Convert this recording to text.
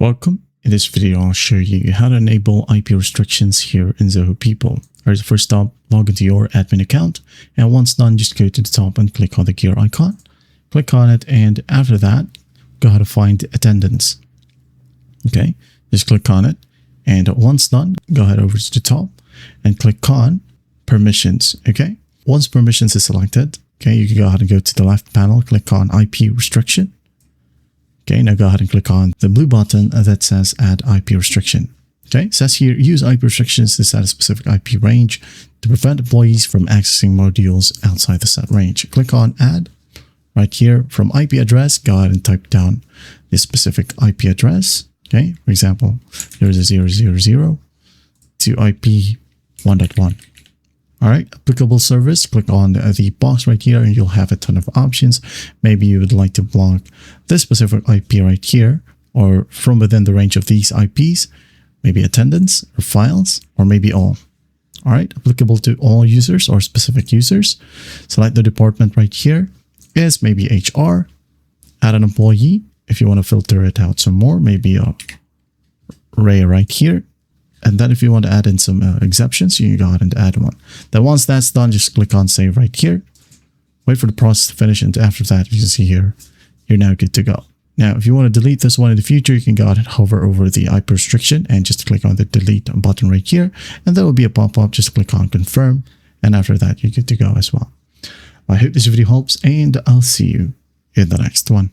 Welcome. In this video, I'll show you how to enable IP restrictions here in Zoho People. Alright, first up, log into your admin account, and once done, just go to the top and click on the gear icon. Click on it, and after that, go ahead and find attendance. Okay, just click on it, and once done, go ahead over to the top and click on permissions. Okay, once permissions is selected, okay, you can go ahead and go to the left panel, click on IP restriction. Okay, now go ahead and click on the blue button that says add IP restriction. Okay, it says here, use IP restrictions to set a specific IP range to prevent employees from accessing modules outside the set range. Click on add. Right here from IP address, go ahead and type down the specific IP address. Okay, for example, there's a 000 to IP 1.1. All right, applicable service, click on the box right here and you'll have a ton of options. Maybe you would like to block this specific IP right here, or from within the range of these IPs, maybe attendance or files, or maybe all. All right, applicable to all users or specific users. Select the department right here is maybe HR, add an employee. If you want to filter it out some more, maybe a array right here. And then if you want to add in some exceptions, you can go ahead and add one. Then once that's done, just click on save right here. Wait for the process to finish. And after that, you can see here, you're now good to go. Now, if you want to delete this one in the future, you can go ahead and hover over the IP restriction and just click on the delete button right here. And there will be a pop-up. Just click on confirm. And after that, you're good to go as well. I hope this video helps, and I'll see you in the next one.